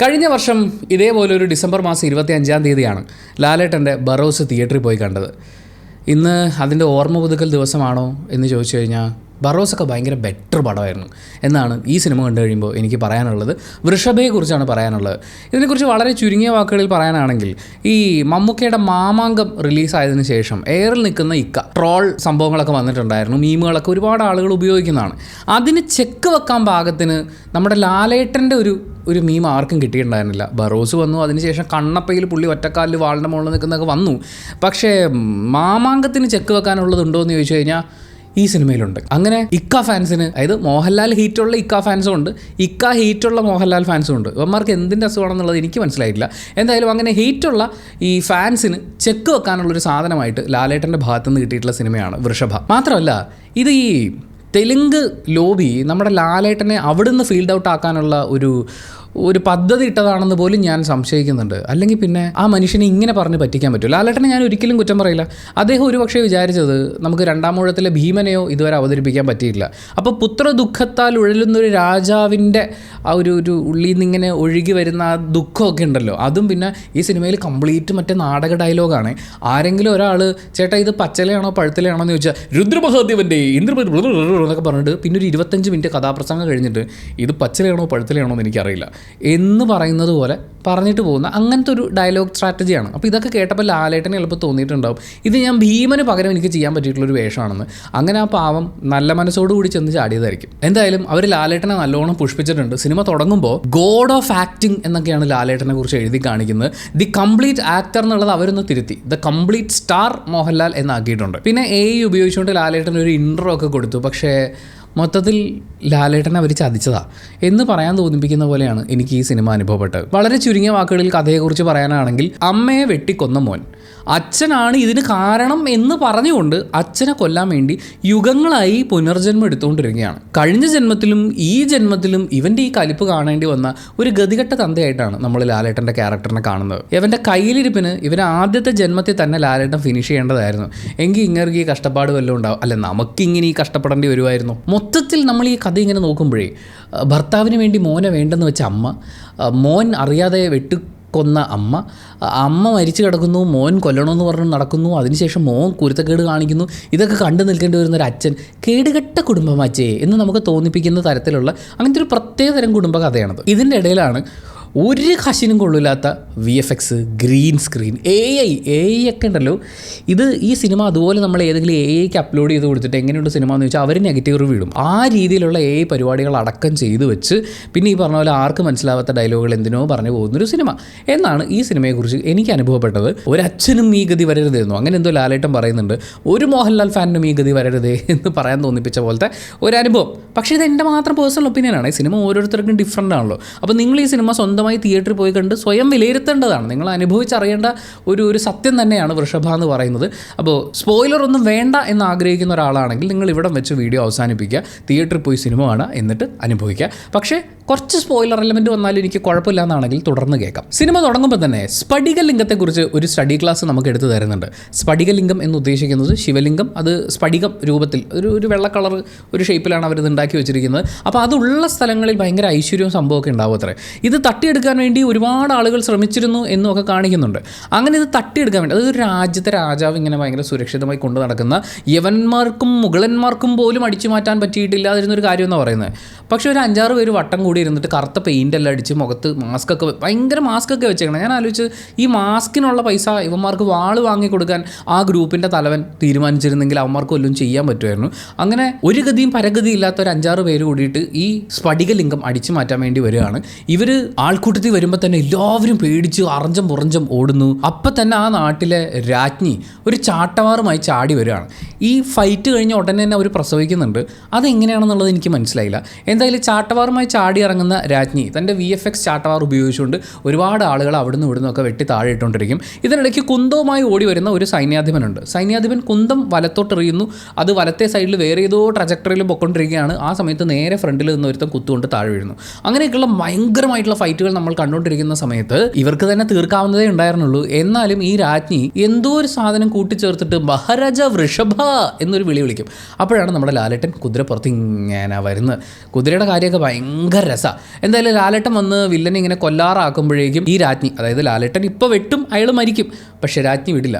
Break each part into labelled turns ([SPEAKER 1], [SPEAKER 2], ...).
[SPEAKER 1] കഴിഞ്ഞ വർഷം ഇതേപോലൊരു ഡിസംബർ മാസം 25-ാം തീയതിയാണ് ലാലേട്ടൻ്റെ ബറോസ് തിയേറ്ററിൽ പോയി കണ്ടത്. ഇന്ന് അതിൻ്റെ ഓർമ്മ പുതുക്കൽ ദിവസമാണോ എന്ന് ചോദിച്ചു കഴിഞ്ഞാൽ ബറോസൊക്കെ ഭയങ്കര ബെറ്റർ പടമായിരുന്നു എന്നാണ് ഈ സിനിമ കണ്ടു കഴിയുമ്പോൾ എനിക്ക് പറയാനുള്ളത്. വൃഷഭയെക്കുറിച്ചാണ് പറയാനുള്ളത്. ഇതിനെക്കുറിച്ച് വളരെ ചുരുങ്ങിയ വാക്കുകളിൽ പറയാനാണെങ്കിൽ, ഈ മമ്മൂക്കയുടെ മാമാങ്കം റിലീസായതിനു ശേഷം എയറിൽ നിൽക്കുന്ന ട്രോൾ സംഭവങ്ങളൊക്കെ വന്നിട്ടുണ്ടായിരുന്നു. മീമുകളൊക്കെ ഒരുപാട് ആളുകൾ ഉപയോഗിക്കുന്നതാണ്. അതിന് ചെക്ക് വെക്കാൻ പാകത്തിന് നമ്മുടെ ലാലേട്ടൻ്റെ ഒരു മീം ആർക്കും കിട്ടിയിട്ടുണ്ടായിരുന്നില്ല. ബറോസ് വന്നു, അതിനുശേഷം കണ്ണപ്പയിൽ പുള്ളി ഒറ്റക്കാലിൽ വാളിൻ്റെ മുകളിൽ നിൽക്കുന്നതൊക്കെ വന്നു. പക്ഷേ മാമാങ്കത്തിന് ചെക്ക് വെക്കാനുള്ളതുണ്ടോ എന്ന് ചോദിച്ചു കഴിഞ്ഞാൽ ഈ സിനിമയിലുണ്ട്. അങ്ങനെ ഫാൻസിന്, അതായത് മോഹൻലാൽ ഹീറ്റുള്ള ഫാൻസും ഉണ്ട്, ഹീറ്റുള്ള മോഹൻലാൽ ഫാൻസും ഉണ്ട്. ഇവന്മാർക്ക് എന്തിൻ്റെ അസുഖമാണെന്നുള്ളത് എനിക്ക് മനസ്സിലായിട്ടില്ല. എന്തായാലും അങ്ങനെ ഹീറ്റുള്ള ഈ ഫാൻസിന് ചെക്ക് വെക്കാനുള്ളൊരു സാധനമായിട്ട് ലാലേട്ടൻ്റെ ഭാഗത്തുനിന്ന് കിട്ടിയിട്ടുള്ള സിനിമയാണ് വൃഷഭ. മാത്രമല്ല, ഇത് ഈ തെലുങ്ക് ലോബി നമ്മുടെ ലാലേട്ടനെ അവിടുന്ന് ഫീൽഡ് ഔട്ട് ആക്കാനുള്ള ഒരു പദ്ധതി ഇട്ടതാണെന്ന് പോലും ഞാൻ സംശയിക്കുന്നുണ്ട്. അല്ലെങ്കിൽ പിന്നെ ആ മനുഷ്യനെ ഇങ്ങനെ പറഞ്ഞ് പറ്റിക്കാൻ പറ്റും. ലാലേട്ടനെ ഞാൻ ഒരിക്കലും കുറ്റം പറയില്ല. അദ്ദേഹം ഒരുപക്ഷെ വിചാരിച്ചത് നമുക്ക് രണ്ടാം ഊഴത്തിലെ ഭീമനെയോ ഇതുവരെ അവതരിപ്പിക്കാൻ പറ്റിയില്ല. അപ്പോൾ പുത്രദുഃഖത്താൽ ഉഴലുന്നൊരു രാജാവിൻ്റെ ആ ഒരു ഉള്ളിൽ നിന്നിങ്ങനെ ഒഴുകി വരുന്ന ആ ദുഃഖമൊക്കെ ഉണ്ടല്ലോ, അതും പിന്നെ ഈ സിനിമയിൽ കംപ്ലീറ്റ് മറ്റേ നാടക ഡയലോഗാണ്. ആരെങ്കിലും ഒരാൾ ചേട്ടാ ഇത് പച്ചലയാണോ പഴുത്തലയാണോ എന്ന് ചോദിച്ചാൽ രുദ്രമഹാദേവൻ്റെ എന്നൊക്കെ പറഞ്ഞിട്ട് പിന്നെ ഒരു 25 മിനിറ്റ് കഥാപ്രസംഗം കഴിഞ്ഞിട്ട് ഇത് പച്ചലയാണോ പഴുത്തലയാണോ എന്ന് എനിക്കറിയില്ല എന്ന് പറയുന്നത് പോലെ പറഞ്ഞിട്ട് പോകുന്ന അങ്ങനത്തെ ഒരു ഡയലോഗ് സ്ട്രാറ്റജിയാണ്. അപ്പോൾ ഇതൊക്കെ കേട്ടപ്പോൾ ലാലേട്ടനെ എളുപ്പം തോന്നിയിട്ടുണ്ടാവും ഇത് ഞാൻ ഭീമന് പകരം എനിക്ക് ചെയ്യാൻ പറ്റിയിട്ടുള്ളൊരു വേഷമാണെന്ന്. അങ്ങനെ ആ പാവം നല്ല മനസ്സോടുകൂടി ചെന്ന് ചാടിയതായിരിക്കും. എന്തായാലും അവർ ലാലേട്ടനെ നല്ലോണം പുഷ്പിച്ചിട്ടുണ്ട്. സിനിമ തുടങ്ങുമ്പോൾ ഗോഡ് ഓഫ് ആക്ടിങ് എന്നൊക്കെയാണ് ലാലേട്ടനെ കുറിച്ച് എഴുതി കാണിക്കുന്നത്. ദി കംപ്ലീറ്റ് ആക്ടർ എന്നുള്ളത് അവരൊന്ന് തിരുത്തി ദ കംപ്ലീറ്റ് സ്റ്റാർ മോഹൻലാൽ എന്നാക്കിയിട്ടുണ്ട്. പിന്നെ ഉപയോഗിച്ചുകൊണ്ട് ലാലേട്ടൻ ഒരു ഇൻട്രോ ഒക്കെ കൊടുത്തു. പക്ഷേ മൊത്തത്തിൽ ലാലേട്ടനെ അവർ ചതിച്ചതാ എന്ന് പറയാൻ തോന്നിപ്പിക്കുന്ന പോലെയാണ് എനിക്ക് ഈ സിനിമ അനുഭവപ്പെട്ടത്. വളരെ ചുരുങ്ങിയ വാക്കുകളിൽ കഥയെക്കുറിച്ച് പറയാനാണെങ്കിൽ, അമ്മയെ വെട്ടിക്കൊന്ന മോൻ, അച്ഛനാണ് ഇതിന് കാരണം എന്ന് പറഞ്ഞുകൊണ്ട് അച്ഛനെ കൊല്ലാൻ വേണ്ടി യുഗങ്ങളായി പുനർജന്മം എടുത്തുകൊണ്ടിരിക്കുകയാണ്. കഴിഞ്ഞ ജന്മത്തിലും ഈ ജന്മത്തിലും ഇവൻ്റെ ഈ കലിപ്പ് കാണേണ്ടി വന്ന ഒരു ഗതികെട്ട തന്തയായിട്ടാണ് നമ്മൾ ലാലേട്ടൻ്റെ ക്യാരക്ടറിനെ കാണുന്നത്. ഇവൻ്റെ കയ്യിലിരിപ്പിന് ഇവൻ ആദ്യത്തെ ജന്മത്തിൽ തന്നെ ലാലേട്ടൻ ഫിനിഷ് ചെയ്യേണ്ടതായിരുന്നു. എങ്കിൽ ഇങ്ങനെ ഈ കഷ്ടപ്പാട് വല്ലതും ഉണ്ടാവും. അല്ല, നമുക്കിങ്ങനെ ഈ കഷ്ടപ്പെടേണ്ടി വരുമായിരുന്നു. മൊത്തത്തിൽ നമ്മൾ ഈ കഥ ഇങ്ങനെ നോക്കുമ്പോഴേ, ഭർത്താവിന് വേണ്ടി മോനെ വേണ്ടെന്ന് വെച്ച അമ്മ, മോൻ അറിയാതെ കൊന്ന അമ്മ മരിച്ചു കിടക്കുന്നു, മോൻ കൊല്ലണമെന്ന് പറഞ്ഞ് നടക്കുന്നു, അതിനുശേഷം മോൻ കുരുത്തക്കേട് കാണിക്കുന്നു. ഇതൊക്കെ കണ്ടു നിൽക്കേണ്ടി വരുന്ന ഒരു അച്ഛൻ, കേടുകെട്ട കുടുംബമാച്ചേ എന്ന് നമുക്ക് തോന്നിപ്പിക്കുന്ന തരത്തിലുള്ള അങ്ങനത്തെ ഒരു പ്രത്യേകതരം കുടുംബ കഥയാണത്. ഇതിൻ്റെ ഇടയിലാണ് ഒരു കശിനും കൊള്ളില്ലാത്ത VFX, ഗ്രീൻ സ്ക്രീൻ, AI ഒക്കെ ഉണ്ടല്ലോ. ഈ സിനിമ അതുപോലെ നമ്മൾ ഏതെങ്കിലും AIക്ക് അപ്ലോഡ് ചെയ്ത് കൊടുത്തിട്ട് എങ്ങനെയുണ്ട് സിനിമ എന്ന് ചോദിച്ചാൽ അവർ നെഗറ്റീവ് റിവ്യൂ ഇടും. ആ രീതിയിലുള്ള AI പരിപാടികൾ അടക്കം ചെയ്ത് വെച്ച് പിന്നെ ഈ പറഞ്ഞ പോലെ ആർക്ക് മനസ്സിലാവാത്ത ഡയലോഗുകൾ എന്തിനോ പറഞ്ഞു പോകുന്നൊരു സിനിമ എന്നാണ് ഈ സിനിമയെക്കുറിച്ച് എനിക്ക് അനുഭവപ്പെട്ടത്. ഒരച്ഛനും ഈ ഗതി വരരുതെന്നോ അങ്ങനെ എന്തോ ലാലേട്ടൻ പറയുന്നുണ്ട്. ഒരു മോഹൻലാൽ ഫാനിനും ഈ ഗതി വരരുതേ എന്ന് പറയാൻ തോന്നിപ്പിച്ച പോലത്തെ ഒരു അനുഭവം. പക്ഷേ ഇത് എൻ്റെ മാത്രം പേഴ്സണൽ ഒപ്പീനിയനാണ്. സിനിമ ഓരോരുത്തർക്കും ഡിഫറൻ്റ് ആണല്ലോ. അപ്പോൾ നിങ്ങൾ ഈ സിനിമ സ്വന്തമായി തിയേറ്ററിൽ പോയി കണ്ട് സ്വയം വിലയിരുത്തേണ്ടതാണ്. നിങ്ങൾ അനുഭവിച്ചറിയേണ്ട ഒരു സത്യം തന്നെയാണ് വൃഷഭ എന്ന് പറയുന്നത്. അപ്പോൾ സ്പോയിലർ ഒന്നും വേണ്ട എന്ന് ആഗ്രഹിക്കുന്ന ഒരാളാണെങ്കിൽ നിങ്ങൾ ഇവിടെ വെച്ച് വീഡിയോ അവസാനിപ്പിക്കുക, തിയേറ്ററിൽ പോയി സിനിമ കാണുക, എന്നിട്ട് അനുഭവിക്കുക. പക്ഷേ കുറച്ച് സ്പോയിലർ എലമെൻറ്റ് വന്നാലും എനിക്ക് കുഴപ്പമില്ല എന്നാണെങ്കിൽ തുടർന്ന് കേൾക്കാം. സിനിമ തുടങ്ങുമ്പോൾ തന്നെ സ്ഫടികലിംഗത്തെക്കുറിച്ച് ഒരു സ്റ്റഡി ക്ലാസ് നമുക്ക് എടുത്തു തരുന്നുണ്ട്. സ്ഫടികലിംഗം എന്ന് ഉദ്ദേശിക്കുന്നത് ശിവലിംഗം, അത് സ്ഫടികം രൂപത്തിൽ ഒരു വെള്ള കളർ ഒരു ഷേപ്പിലാണ് അവരിത് ഉണ്ടാക്കി വെച്ചിരിക്കുന്നത്. അപ്പോൾ അതുള്ള സ്ഥലങ്ങളിൽ ഭയങ്കര ഐശ്വര്യവും സംഭവമൊക്കെ ഉണ്ടാവും അത്രേ. ഇത് തട്ടിയെടുക്കാൻ വേണ്ടി ഒരുപാട് ആളുകൾ ശ്രമിച്ചിരുന്നു എന്നൊക്കെ കാണിക്കുന്നുണ്ട്. അങ്ങനെ ഇത് തട്ടിയെടുക്കാൻ വേണ്ടി, അതൊരു രാജ്യത്തെ രാജാവ് ഇങ്ങനെ ഭയങ്കര സുരക്ഷിതമായി കൊണ്ടു നടക്കുന്ന യവന്മാർക്കും മുഗളന്മാർക്കും പോലും അടിച്ചു മാറ്റാൻ പറ്റിയിട്ടില്ലാതിരുന്നൊരു കാര്യം എന്നാണ് പറയുന്നത്. പക്ഷേ ഒരു 5-6 പേര് വട്ടം കൂടി ഇരുന്നിട്ട് കറുത്ത പെയിൻ്റെല്ലാം അടിച്ച് മുഖത്ത് ഭയങ്കര മാസ്കൊക്കെ വെച്ചേക്കണം. ഞാൻ ആലോചിച്ച് ഈ മാസ്കിനുള്ള പൈസ ഇവന്മാർക്ക് വാള് വാങ്ങി കൊടുക്കാൻ ആ ഗ്രൂപ്പിൻ്റെ തലവൻ തീരുമാനിച്ചിരുന്നെങ്കിൽ അവന്മാർക്ക് വല്ലതും ചെയ്യാൻ പറ്റുമായിരുന്നു. അങ്ങനെ ഒരു ഗതിയും പരഗതി ഇല്ലാത്ത ഒരു 5-6 പേര് കൂടിയിട്ട് ഈ സ്ഫടികലിംഗം അടിച്ചു മാറ്റാൻ വേണ്ടി വരികയാണ്. ഇവർ ആൾക്കൂട്ടത്തിൽ വരുമ്പോൾ തന്നെ എല്ലാവരും പേടിച്ച് അറഞ്ചം പുറഞ്ചം ഓടുന്നു. അപ്പം തന്നെ ആ നാട്ടിലെ രാജ്ഞി ഒരു ചാട്ടവാറുമായി ചാടി വരികയാണ്. ഈ ഫൈറ്റ് കഴിഞ്ഞ ഉടനെ തന്നെ അവർ പ്രസവിക്കുന്നുണ്ട്. അതെങ്ങനെയാണെന്നുള്ളത് എനിക്ക് മനസ്സിലായില്ല. എന്തായാലും ചാട്ടവാറുമായി ചാടി ഇറങ്ങുന്ന രാജ്ഞി തൻ്റെ VFX ചാട്ടവാർ ഉപയോഗിച്ചുകൊണ്ട് ഒരുപാട് ആളുകൾ അവിടുന്ന് ഇവിടുന്നൊക്കെ വെട്ടി താഴെ ഇട്ടുകൊണ്ടിരിക്കും. ഇതിനിടയ്ക്ക് കുന്തവുമായി ഓടി വരുന്ന ഒരു സൈന്യാധിപനുണ്ട്. സൈന്യാധിപൻ കുന്തം വലത്തോട്ടെറിയുന്നു. അത് വലത്തെ സൈഡിൽ വേറെ ഏതോ ട്രജക്ടറിയിൽ പൊക്കൊണ്ടിരിക്കുകയാണ്. ആ സമയത്ത് നേരെ ഫ്രണ്ടിൽ നിന്ന് ഒരുത്തം കുത്തുകൊണ്ട് താഴെ വീഴുന്നു. അങ്ങനെയൊക്കെയുള്ള ഭയങ്കരമായിട്ടുള്ള ഫൈറ്റുകൾ ഫൈറ്റുകൾ നമ്മൾ കണ്ടുകൊണ്ടിരിക്കുന്ന സമയത്ത് ഇവർക്ക് തന്നെ തീർക്കാവുന്നതേ ഉണ്ടായിരുന്നുള്ളൂ. എന്നാലും ഈ രാജ്ഞി എന്തോ ഒരു സാധനം കൂട്ടിച്ചേർത്തിട്ട് മഹാരാജ വൃഷഭ എന്നൊരു വിളി വിളിക്കും. അപ്പോഴാണ് നമ്മുടെ ലാലേട്ടൻ കുതിരപ്പുറത്ത് ഇങ്ങനെ വരുന്നത്. കുതിരയുടെ കാര്യമൊക്കെ ഭയങ്കര രസമാണ്. എന്തായാലും ലാലേട്ടൻ വന്ന് വില്ലനെ ഇങ്ങനെ കൊല്ലാറാക്കുമ്പോഴേക്കും ഈ രാജ്ഞി, അതായത് ലാലേട്ടൻ ഇപ്പോൾ വെട്ടും, അയാൾ മരിക്കും, പക്ഷേ രാജ്ഞി വിടില്ല.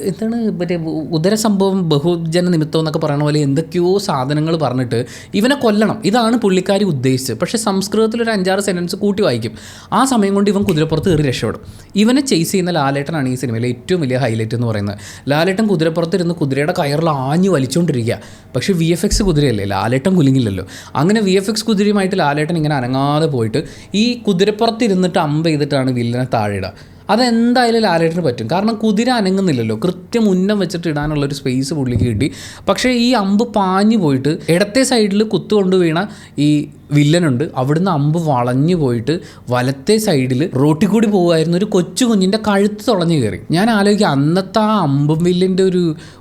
[SPEAKER 1] എന്താണ് മറ്റേ ഉദരസംഭവം ബഹുജന നിമിത്തം എന്നൊക്കെ പറയുന്ന പോലെ എന്തൊക്കെയോ സാധനങ്ങൾ പറഞ്ഞിട്ട് ഇവനെ കൊല്ലണം, ഇതാണ് പുള്ളിക്കാരി ഉദ്ദേശിച്ചത്. പക്ഷേ സംസ്കൃതത്തിൽ ഒരു 5-6 സെൻറ്റൻസ് കൂട്ടി വായിക്കും. ആ സമയം കൊണ്ട് ഇവൻ കുതിരപ്പുറത്ത് കയറി രക്ഷപ്പെടും. ഇവനെ ചേസ് ചെയ്യുന്ന ലാലേട്ടനാണ് ഈ സിനിമയിലെ ഏറ്റവും വലിയ ഹൈലൈറ്റ് എന്ന് പറയുന്നത്. ലാലേട്ടൻ കുതിരപ്പുറത്തിരുന്ന് കുതിരയുടെ കയറിൽ ആഞ്ഞു വലിച്ചുകൊണ്ടിരിക്കുക. പക്ഷേ VFX കുതിരയല്ലേ, ലാലേട്ടൻ കുലുങ്ങില്ലല്ലോ. അങ്ങനെ VFX കുതിരയുമായിട്ട് ലാലേട്ടൻ ഇങ്ങനെ അനങ്ങാതെ പോയിട്ട് ഈ കുതിരപ്പുറത്തിരുന്നിട്ട് അമ്പ് ചെയ്തിട്ടാണ് വില്ലനെ താഴെയിടുക. അതെന്തായാലും ലാലേട്ടന് പറ്റും. കാരണം കുതിര അനങ്ങുന്നില്ലല്ലോ, കൃത്യം ഉന്നം വെച്ചിട്ട് ഇടാനുള്ളൊരു സ്പേസ് പുള്ളിക്ക് കിട്ടി. പക്ഷേ ഈ അമ്പ് പാഞ്ഞു പോയിട്ട് ഇടത്തെ സൈഡിൽ കുത്തുകൊണ്ട് വീണ ഈ വില്ലനുണ്ട്, അവിടുന്ന് അമ്പ് വളഞ്ഞു പോയിട്ട് വലത്തെ സൈഡിൽ റോട്ടിൽ കൂടി പോകുമായിരുന്നു ഒരു കൊച്ചു കുഞ്ഞിൻ്റെ കഴുത്ത് തുളഞ്ഞു കയറി. ഞാൻ ആലോചിക്കുക, അന്നത്തെ ആ അമ്പും വില്ലിൻ്റെ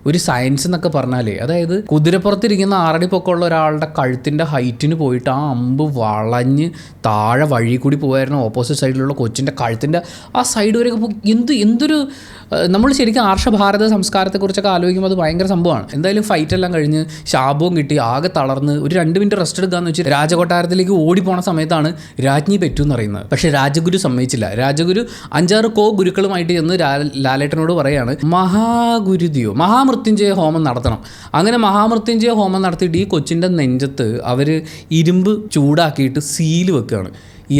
[SPEAKER 1] ഒരു സയൻസ് എന്നൊക്കെ പറഞ്ഞാലേ, അതായത് കുതിരപ്പുറത്തിരിക്കുന്ന 6 അടി പൊക്കമുള്ള ഒരാളുടെ കഴുത്തിൻ്റെ ഹൈറ്റിന് പോയിട്ട് ആ അമ്പ് വളഞ്ഞ് താഴെ വഴി കൂടി പോകുമായിരുന്നു. ഓപ്പോസിറ്റ് സൈഡിലുള്ള കൊച്ചിൻ്റെ കഴുത്തിൻ്റെ ആ സൈഡ് വരെയൊക്കെ എന്തൊരു നമ്മൾ ശരിക്കും ആർഷഭാരത സംസ്കാരത്തെക്കുറിച്ചൊക്കെ ആലോചിക്കുമ്പോൾ അത് ഭയങ്കര സംഭവമാണ്. എന്തായാലും ഫൈറ്റെല്ലാം കഴിഞ്ഞ് ശാപവും കിട്ടി, ആകെ തളർന്ന് ഒരു 2 മിനിറ്റ് റെസ്റ്റ് എടുക്കാമെന്ന് വെച്ച് രാജകൊട്ടാരത്തിലേക്ക് ഓടിപ്പോണ സമയത്താണ് രാജ്ഞി പെറ്റൂന്ന് പറയുന്നത്. പക്ഷേ രാജഗുരു സമ്മതിച്ചില്ല. രാജഗുരു 5-6 ഗുരുക്കളുമായിട്ട് ചെന്ന് ലാലേട്ടനോട് പറയാണ് മഹാമൃത്യുഞ്ജയ ഹോമം നടത്തണം. അങ്ങനെ മഹാമൃത്യുഞ്ജയ ഹോമം നടത്തിയിട്ട് ഈ കൊച്ചിൻ്റെ നെഞ്ചത്ത് അവർ ഇരുമ്പ് ചൂടാക്കിയിട്ട് സീല് വെക്കുകയാണ്.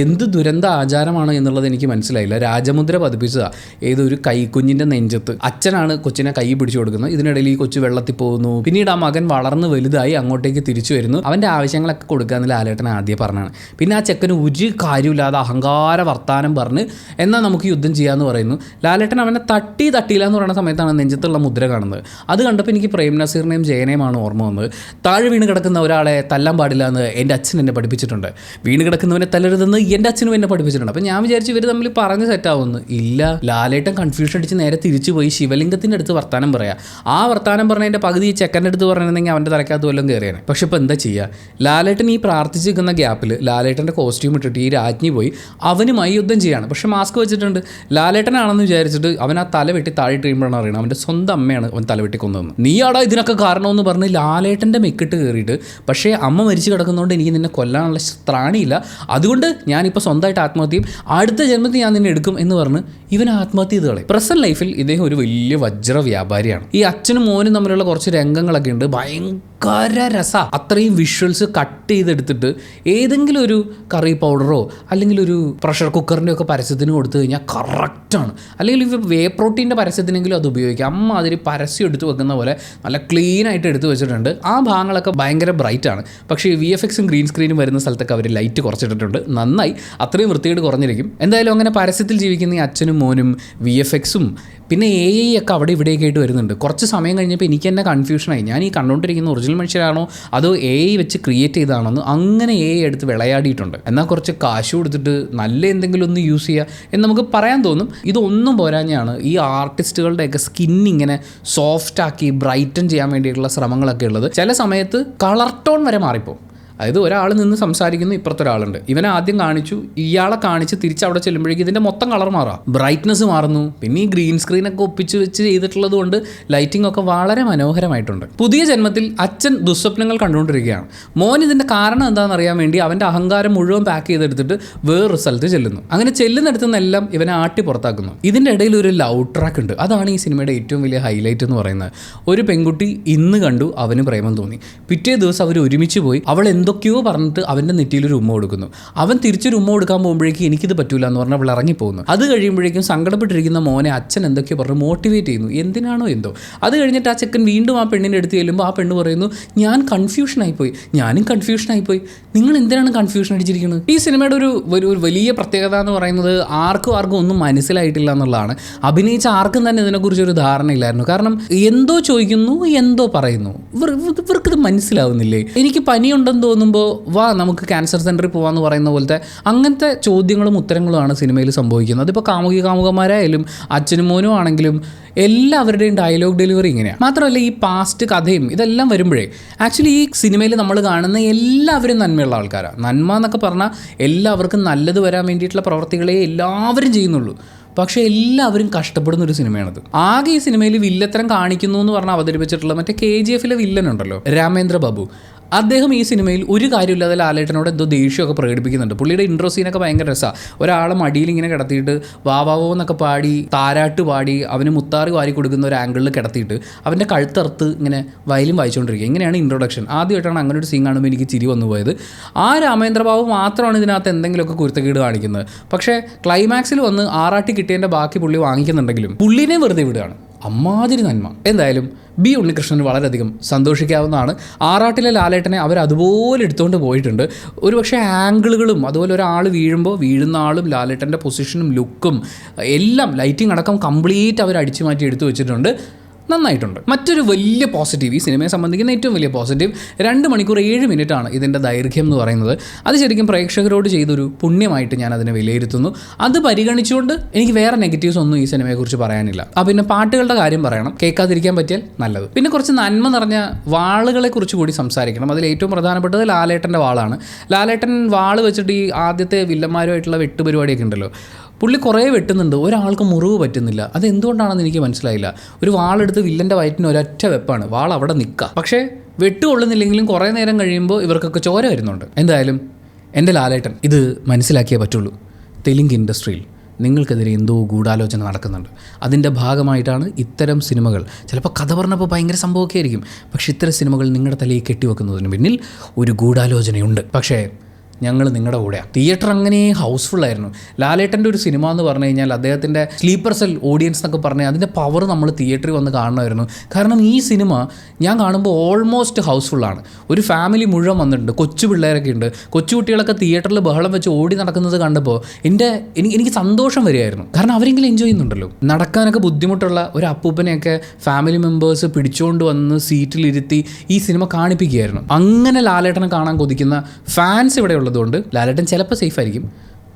[SPEAKER 1] എന്ത് ദുരന്ത ആചാരമാണ് എന്നുള്ളത് എനിക്ക് മനസ്സിലായില്ല. രാജമുദ്ര പതിപ്പിച്ചതാണ് ഏതൊരു കൈക്കുഞ്ഞിൻ്റെ നെഞ്ചത്ത്. അച്ഛനാണ് കൊച്ചിനെ കൈ പിടിച്ചു കൊടുക്കുന്നത്. ഇതിനിടയിൽ ഈ കൊച്ചു വെള്ളത്തിൽ പോകുന്നു. പിന്നീട് ആ മകൻ വളർന്ന് വലുതായി അങ്ങോട്ടേക്ക് തിരിച്ചു വരുന്നു. അവൻ്റെ ആവശ്യങ്ങളൊക്കെ കൊടുക്കാമെന്ന് ലാലേട്ടൻ ആദ്യം പറഞ്ഞാണ്. പിന്നെ ആ ചെക്കന് ഒരു കാര്യമില്ലാതെ അഹങ്കാര വർത്താനം പറഞ്ഞ് എന്നാൽ നമുക്ക് യുദ്ധം ചെയ്യാമെന്ന് പറയുന്നു. ലാലേട്ടൻ അവനെ തട്ടിയില്ല എന്ന് പറയുന്ന സമയത്താണ് നെഞ്ചത്തുള്ള മുദ്ര കാണുന്നത്. അത് കണ്ടപ്പോൾ എനിക്ക് പ്രേം നസീറിനെയും ജയനെയുമാണ് ഓർമ്മ വന്നത്. താഴെ വീണ് കിടക്കുന്ന ഒരാളെ തല്ലാൻ പാടില്ല എന്ന് എൻ്റെ അച്ഛൻ എന്നെ പഠിപ്പിച്ചിട്ടുണ്ട്. വീണ് കിടക്കുന്നവനെ തല്ലരുതെന്ന് എൻ്റെ അച്ഛനും എന്നെ പഠിപ്പിച്ചിട്ടുണ്ട്. അപ്പം ഞാൻ വിചാരിച്ചു ഇവർ തമ്മിൽ പറഞ്ഞ് സെറ്റാവുമെന്ന്. ഇല്ല, ലാലേട്ടൻ കൺഫ്യൂഷൻ അടിച്ച് നേരെ തിരിച്ചു പോയി ശിവലിംഗത്തിൻ്റെ അടുത്ത് വർത്താനം പറയാം. ആ വർത്താനം പറഞ്ഞതിൻ്റെ പകുതി ഈ ചെക്കൻ്റെ അടുത്ത് പറഞ്ഞിരുന്നെങ്കിൽ അവൻ്റെ തലക്കകത്ത് വല്ലതും കയറിയാണ്. പക്ഷെ ഇപ്പോൾ എന്താ ചെയ്യുക? ലാലേട്ടൻ ഈ പ്രാർത്ഥിച്ച് നിൽക്കുന്ന ഗ്യാപ്പിൽ ലാലേട്ടൻ്റെ കോസ്റ്റ്യൂം ഇട്ടിട്ട് ഈ രാജ്ഞി പോയി അവനുമായി യുദ്ധം ചെയ്യാണ്. പക്ഷെ മാസ്ക് വെച്ചിട്ടുണ്ട്. ലാലേട്ടനാണെന്ന് വിചാരിച്ചിട്ട് അവൻ ആ തല വെട്ടി താഴെ കഴിയുമ്പോഴാണ് അറിയണം അവൻ്റെ സ്വന്തം അമ്മയാണ് അവൻ തല വെട്ടി കൊന്നതെന്ന്. നീയാടാ ഇതിനൊക്കെ കാരണമെന്ന് പറഞ്ഞ് ലാലേട്ടൻ്റെ മെക്കിട്ട് കയറിയിട്ട്, പക്ഷേ അമ്മ മരിച്ചു കിടക്കുന്നതുകൊണ്ട് എനിക്ക് നിന്നെ കൊല്ലാനുള്ള ത്രാണിയില്ല, അതുകൊണ്ട് ഞാനിപ്പോൾ സ്വന്തമായിട്ട് ആത്മഹത്യയും അടുത്ത ജന്മത്തിൽ ഞാൻ നിന്നെ എടുക്കും എന്ന് പറഞ്ഞ് ഇവൻ ആത്മഹത്യ ചെയ്ത് കളയും. പ്രസന്റ് ലൈഫിൽ ഇദ്ദേഹം ഒരു വലിയ വജ്ര വ്യാപാരിയാണ്. ഈ അച്ഛനും മോനും തമ്മിലുള്ള കുറച്ച് രംഗങ്ങളൊക്കെ ഉണ്ട്, ഭയങ്കര രസ. അത്രയും വിഷ്വൽസ് കട്ട് ചെയ്തെടുത്തിട്ട് ഏതെങ്കിലും ഒരു കറി പൗഡറോ അല്ലെങ്കിൽ ഒരു പ്രഷർ കുക്കറിൻ്റെ ഒക്കെ പരസ്യത്തിന് കൊടുത്തു കഴിഞ്ഞാൽ കറക്റ്റാണ്. അല്ലെങ്കിൽ ഇപ്പോൾ വേ പ്രോട്ടീൻ്റെ പരസ്യത്തിനെങ്കിലും അത് ഉപയോഗിക്കാം. അമ്മ അതിൽ പരസ്യം എടുത്ത് വെക്കുന്ന പോലെ നല്ല ക്ലീനായിട്ട് എടുത്ത് വെച്ചിട്ടുണ്ട്. ആ ഭാഗങ്ങളൊക്കെ ഭയങ്കര ബ്രൈറ്റാണ്. പക്ഷേ VFXും ഗ്രീൻ സ്ക്രീനും വരുന്ന സ്ഥലത്തൊക്കെ അവർ ലൈറ്റ് കുറച്ചിട്ടിട്ടുണ്ട്. നന്നായി, അത്രയും വൃത്തിയോട് കുറഞ്ഞിരിക്കും. എന്തായാലും അങ്ങനെ പരസ്യത്തിൽ ജീവിക്കുന്ന ഈ അച്ഛനും മോനും VFXും പിന്നെ AI ഒക്കെ അവിടെ ഇവിടെയൊക്കെ ആയിട്ട് വരുന്നുണ്ട്. കുറച്ച് സമയം കഴിഞ്ഞപ്പോൾ എനിക്ക് തന്നെ കൺഫ്യൂഷനായി. ഞാൻ ഈ കണ്ടുകൊണ്ടിരിക്കുന്ന ഒറിജിനൽ മനുഷ്യരാണോ അതോ AI വെച്ച് ക്രിയേറ്റ് ചെയ്തതാണെന്ന് അങ്ങനെ AI എടുത്ത് വിളയാടിയിട്ടുണ്ട്. എന്നാൽ കുറച്ച് കാശ് കൊടുത്തിട്ട് നല്ല എന്തെങ്കിലും ഒന്ന് യൂസ് ചെയ്യുക എന്ന് നമുക്ക് പറയാൻ തോന്നും. ഇതൊന്നും പോരാഞ്ഞാണ് ഈ ആർട്ടിസ്റ്റുകളുടെയൊക്കെ സ്കിന്നിങ്ങനെ സോഫ്റ്റാക്കി ബ്രൈറ്റൻ ചെയ്യാൻ വേണ്ടിയിട്ടുള്ള ശ്രമങ്ങളൊക്കെ ഉള്ളത്. ചില സമയത്ത് കളർ ടോൺ വരെ മാറിപ്പോകും. അതായത് ഒരാൾ നിന്ന് സംസാരിക്കുന്നു, ഇപ്പുറത്തെ ഒരാളുണ്ട്. ഇവനെ ആദ്യം കാണിച്ചു, ഇയാളെ കാണിച്ച് തിരിച്ച് അവിടെ ചെല്ലുമ്പോഴേക്കും ഇതിൻ്റെ മൊത്തം കളർ മാറാം, ബ്രൈറ്റ്നസ് മാറുന്നു. പിന്നെ ഈ ഗ്രീൻ സ്ക്രീനൊക്കെ ഒപ്പിച്ച് വെച്ച് ചെയ്തിട്ടുള്ളത് കൊണ്ട് ലൈറ്റിംഗ് ഒക്കെ വളരെ മനോഹരമായിട്ടുണ്ട്. പുതിയ ജന്മത്തിൽ അച്ഛൻ ദുസ്വപ്നങ്ങൾ കണ്ടുകൊണ്ടിരിക്കുകയാണ്. മോൻ ഇതിൻ്റെ കാരണം എന്താണെന്ന് അറിയാൻ വേണ്ടി അവൻ്റെ അഹങ്കാരം മുഴുവൻ പാക്ക് ചെയ്തെടുത്തിട്ട് വേറൊരു സ്ഥലത്ത് ചെല്ലുന്നു. അങ്ങനെ ചെല്ലുന്നിടത്തു നിന്നെല്ലാം ഇവനെ ആട്ടി പുറത്താക്കുന്നു. ഇതിൻ്റെ ഇടയിൽ ഒരു ലവ് ട്രാക്ക് ഉണ്ട്. അതാണ് ഈ സിനിമയുടെ ഏറ്റവും വലിയ ഹൈലൈറ്റ് എന്ന് പറയുന്നത്. ഒരു പെൺകുട്ടി ഇന്ന് കണ്ടു, അവന് പ്രേമം തോന്നി. പിറ്റേ ദിവസം അവർ ഒരുമിച്ച് പോയി. അവൾ എന്തൊക്കെയോ പറഞ്ഞിട്ട് അവൻ്റെ നെറ്റിയിലൊരു ഉമ്മ കൊടുക്കുന്നു. അവൻ തിരിച്ചൊരു ഉമ്മ കൊടുക്കാൻ പോകുമ്പോഴേക്കും എനിക്കിത് പറ്റൂല എന്ന് പറഞ്ഞാൽ അവൾ ഇറങ്ങിപ്പോകുന്നു. അത് കഴിയുമ്പോഴേക്കും സങ്കടപ്പെട്ടിരിക്കുന്ന മോനെ അച്ഛൻ എന്തൊക്കെയോ പറഞ്ഞ് മോട്ടിവേറ്റ് ചെയ്യുന്നു. എന്തിനാണോ എന്തോ. അത് കഴിഞ്ഞിട്ട് ആ ചെക്കൻ വീണ്ടും ആ പെണ്ണിൻ്റെ അടുത്ത് ചെല്ലുമ്പോൾ ആ പെണ്ണ് പറയുന്നു, ഞാൻ കൺഫ്യൂഷനായിപ്പോയി. ഞാനും കൺഫ്യൂഷനായിപ്പോയി. നിങ്ങൾ എന്തിനാണ് കൺഫ്യൂഷൻ അടിച്ചിരിക്കുന്നത്? ഈ സിനിമയുടെ ഒരു വലിയ പ്രത്യേകത എന്ന് പറയുന്നത് ആർക്കും ഒന്നും മനസ്സിലായിട്ടില്ല എന്നുള്ളതാണ്. അഭിനയിച്ച ആർക്കും തന്നെ ഇതിനെക്കുറിച്ചൊരു ധാരണയില്ലായിരുന്നു. കാരണം എന്തോ ചോദിക്കുന്നു, എന്തോ പറയുന്നു, ഇവർക്കിത് മനസ്സിലാവുന്നില്ലേ? എനിക്ക് പനിയുണ്ടെന്ന് തോന്നുമ്പോൾ വാ നമുക്ക് ക്യാൻസർ സെൻറ്ററിൽ പോകാമെന്ന് പറയുന്ന പോലത്തെ അങ്ങനത്തെ ചോദ്യങ്ങളും ഉത്തരങ്ങളുമാണ് സിനിമയിൽ സംഭവിക്കുന്നത്. അതിപ്പോൾ കാമുകന്മാരായാലും അച്ഛനും മോനും ആണെങ്കിലും എല്ലാവരുടെയും ഡയലോഗ് ഡെലിവറി ഇങ്ങനെയാണ്. മാത്രമല്ല ഈ പാസ്റ്റ് കഥയും ഇതെല്ലാം വരുമ്പോഴേ ആക്ച്വലി ഈ സിനിമയിൽ നമ്മൾ കാണുന്ന എല്ലാവരും നന്മയുള്ള ആൾക്കാരാണ്. നന്മ എന്നൊക്കെ പറഞ്ഞാൽ എല്ലാവർക്കും നല്ലത് വരാൻ വേണ്ടിയിട്ടുള്ള പ്രവർത്തികളെ എല്ലാവരും ചെയ്യുന്നുള്ളൂ. പക്ഷേ എല്ലാവരും കഷ്ടപ്പെടുന്ന ഒരു സിനിമയാണത്. ആകെ ഈ സിനിമയിൽ വില്ലത്തരം കാണിക്കുന്നു എന്ന് പറഞ്ഞാൽ അവതരിപ്പിച്ചിട്ടുള്ള മറ്റേ KGF വില്ലൻ ഉണ്ടല്ലോ, രാമേന്ദ്ര ബാബു. അദ്ദേഹം ഈ സിനിമയിൽ ഒരു കാര്യമില്ലാതെ ലാലേട്ടനോട് എന്തോ ദേഷ്യമൊക്കെ പ്രകടിപ്പിക്കുന്നുണ്ട്. പുള്ളിയുടെ ഇൻട്രോ സീനൊക്കെ ഭയങ്കര രസമാണ്. ഒരാളെ മടിയിൽ ഇങ്ങനെ കിടത്തിയിട്ട് വാവാവോ എന്നൊക്കെ പാടി താരാട്ട് പാടി അവന് മുത്താറി വാരി കൊടുക്കുന്ന ഒരു ആംഗിളിൽ കിടത്തിയിട്ട് അവൻ്റെ കഴുത്തറുത്ത് ഇങ്ങനെ വയലും വായിച്ചുകൊണ്ടിരിക്കുക. ഇങ്ങനെയാണ് ഇൻട്രൊഡക്ഷൻ. ആദ്യമായിട്ടാണ് അങ്ങനെ ഒരു സീൻ കാണുമ്പോൾ എനിക്ക് ചിരി വന്നു പോയത്. ആ രാമേന്ദ്ര ബാബു മാത്രമാണ് ഇതിനകത്ത് എന്തെങ്കിലുമൊക്കെ കുരുത്തക്കേട് കാണിക്കുന്നത്. പക്ഷേ ക്ലൈമാക്സിൽ വന്ന് ആറാട്ടി കിട്ടിയതിൻ്റെ ബാക്കി പുള്ളി വാങ്ങിക്കുന്നുണ്ടെങ്കിലും പുള്ളിനെ വെറുതെ വിടുകയാണ്. അമ്മാതിരി നന്മ. എന്തായാലും ബി ഉണ്ണികൃഷ്ണന് വളരെയധികം സന്തോഷിക്കാവുന്നതാണ്. ആറാട്ടിലെ ലാലേട്ടനെ അവർ അതുപോലെ എടുത്തുകൊണ്ട് പോയിട്ടുണ്ട്. ഒരുപക്ഷെ ആംഗിളുകളും അതുപോലെ ഒരാൾ വീഴുമ്പോൾ വീഴുന്ന ആളും ലാലേട്ടൻ്റെ പൊസിഷനും ലുക്കും എല്ലാം ലൈറ്റിംഗ് അടക്കം കംപ്ലീറ്റ് അവർ അടിച്ചു മാറ്റി എടുത്തു വെച്ചിട്ടുണ്ട്. നന്നായിട്ടുണ്ട്. മറ്റൊരു വലിയ പോസിറ്റീവ്, ഈ സിനിമയെ സംബന്ധിക്കുന്ന ഏറ്റവും വലിയ പോസിറ്റീവ് 2 മണിക്കൂർ 7 മിനിറ്റാണ് ഇതിൻ്റെ ദൈർഘ്യം എന്ന് പറയുന്നത്. അത് ശരിക്കും പ്രേക്ഷകരോട് ചെയ്തൊരു പുണ്യമായിട്ട് ഞാൻ അതിനെ വിലയിരുത്തുന്നു. അത് പരിഗണിച്ചുകൊണ്ട് എനിക്ക് വേറെ നെഗറ്റീവ്സ് ഒന്നും ഈ സിനിമയെക്കുറിച്ച് പറയാനില്ല. പിന്നെ പാട്ടുകളുടെ കാര്യം പറയണം, കേൾക്കാതിരിക്കാൻ പറ്റിയാൽ നല്ലത്. പിന്നെ കുറച്ച് നന്മ നിറഞ്ഞ വാളുകളെക്കുറിച്ച് കൂടി സംസാരിക്കണം. അതിൽ ഏറ്റവും പ്രധാനപ്പെട്ടത് ലാലേട്ടൻ്റെ വാളാണ്. ലാലേട്ടൻ വാള് വെച്ചിട്ട് ഈ ആദ്യത്തെ വില്ലന്മാരുമായിട്ടുള്ള വെട്ടുപരിപാടിയൊക്കെ ഉണ്ടല്ലോ, പുള്ളി കുറേ വെട്ടുന്നുണ്ട്, ഒരാൾക്ക് മുറിവ് പറ്റുന്നില്ല. അതെന്തുകൊണ്ടാണെന്ന് എനിക്ക് മനസ്സിലായില്ല. ഒരു വാളെടുത്ത് വില്ലൻ്റെ വയറ്റിന് ഒരൊറ്റ വെപ്പാണ്, വാൾ അവിടെ നിൽക്കുക. പക്ഷേ വെട്ടുകൊള്ളുന്നില്ലെങ്കിലും കുറേ നേരം കഴിയുമ്പോൾ ഇവർക്കൊക്കെ ചോര വരുന്നുണ്ട്. എന്തായാലും എൻ്റെ ലാലേട്ടൻ ഇത് മനസ്സിലാക്കിയേ പറ്റുള്ളൂ. തെലുങ്ക് ഇൻഡസ്ട്രിയിൽ നിങ്ങൾക്കെതിരെ എന്തോ ഗൂഢാലോചന നടക്കുന്നുണ്ട്. അതിൻ്റെ ഭാഗമായിട്ടാണ് ഇത്തരം സിനിമകൾ, ചിലപ്പോൾ കഥ പറഞ്ഞപ്പോൾ ഭയങ്കര സംഭവമൊക്കെ ആയിരിക്കും, പക്ഷേ ഇത്തരം സിനിമകൾ നിങ്ങളുടെ തലയിൽ കെട്ടിവെക്കുന്നതിന് പിന്നിൽ ഒരു ഗൂഢാലോചനയുണ്ട്. പക്ഷേ ഞങ്ങൾ നിങ്ങളുടെ കൂടെയാണ്. തിയേറ്റർ അങ്ങനെ ഹൗസ്ഫുള്ളായിരുന്നു. ലാലേട്ടൻ്റെ ഒരു സിനിമ എന്ന് പറഞ്ഞു കഴിഞ്ഞാൽ അദ്ദേഹത്തിൻ്റെ സ്ലീപ്പർ സെൽ ഓഡിയൻസ് എന്നൊക്കെ പറഞ്ഞാൽ അതിൻ്റെ പവർ നമ്മൾ തിയേറ്ററിൽ വന്ന് കാണണമായിരുന്നു. കാരണം ഈ സിനിമ ഞാൻ കാണുമ്പോൾ ഓൾമോസ്റ്റ് ഹൗസ്ഫുള്ളാണ്. ഒരു ഫാമിലി മുഴുവൻ വന്നിട്ടുണ്ട്, കൊച്ചു പിള്ളേരൊക്കെ ഉണ്ട്. കൊച്ചുകുട്ടികളൊക്കെ തിയേറ്ററിൽ ബഹളം വെച്ച് ഓടി നടക്കുന്നത് കണ്ടപ്പോൾ എനിക്ക് സന്തോഷം വരികയായിരുന്നു. കാരണം അവരെങ്കിലും എൻജോയ് ചെയ്യുന്നുണ്ടല്ലോ. നടക്കാനൊക്കെ ബുദ്ധിമുട്ടുള്ള ഒരു അപ്പൂപ്പനെയൊക്കെ ഫാമിലി മെമ്പേഴ്സ് പിടിച്ചുകൊണ്ട് വന്ന് സീറ്റിലിരുത്തി ഈ സിനിമ കാണിപ്പിക്കുകയായിരുന്നു. അങ്ങനെ ലാലേട്ടനെ കാണാൻ കൊതിക്കുന്ന ഫാൻസ് ഇവിടെ ഉള്ളതുകൊണ്ട് ലാലേട്ടൻ ചിലപ്പോൾ സേഫ് ആയിരിക്കും,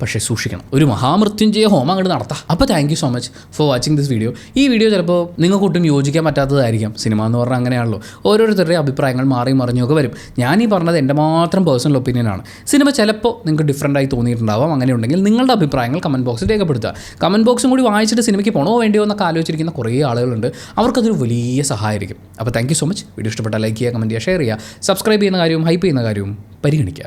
[SPEAKER 1] പക്ഷേ സൂക്ഷിക്കണം. ഒരു മഹാമൃത്യുഞ്ജയ ഹോമം അങ്ങോട്ട് നടത്താം. അപ്പോൾ thank you so much for watching this video. ഈ വീഡിയോ ചിലപ്പോൾ നിങ്ങൾക്കൊട്ടും യോജിക്കാൻ പറ്റാത്തതായിരിക്കാം. സിനിമ എന്ന് പറഞ്ഞാൽ അങ്ങനെയാണല്ലോ, ഓരോരുത്തരുടെയും അഭിപ്രായങ്ങൾ മാറി മറിഞ്ഞൊക്കെ വരും. ഞാൻ ഈ പറഞ്ഞത് എൻ്റെ മാത്രം പേഴ്സണൽ ഒപ്പീനിയനാണ്. സിനിമ ചിലപ്പോൾ നിങ്ങൾക്ക് ഡിഫറൻ്റായി തോന്നിയിട്ടുണ്ടാവാം. അങ്ങനെ ഉണ്ടെങ്കിൽ നിങ്ങളുടെ അഭിപ്രായങ്ങൾ കമൻറ്റ് ബോക്സിൽ രേഖപ്പെടുത്തുക. കമൻറ്റ് ബോക്സും കൂടി വായിച്ചിട്ട് സിനിമയ്ക്ക് പോകണോ വേണ്ടിയോ എന്നൊക്കെ ആലോചിച്ചിരിക്കുന്ന കുറേ ആളുകളുണ്ട്. അവർക്കതൊരു വലിയ സഹായമായിരിക്കും. അപ്പോൾ thank you so much. Video ഇഷ്ടപ്പെട്ടാൽ ലൈക്ക് ചെയ്യുക, കമൻറ്റ് ചെയ്യുക, ഷെയർ ചെയ്യുക, സബ്സ്ക്രൈബ് ചെയ്യുന്ന കാര്യവും ഹൈപ്പ് ചെയ്യുന്ന കാര്യവും പരിഗണിക്കുക.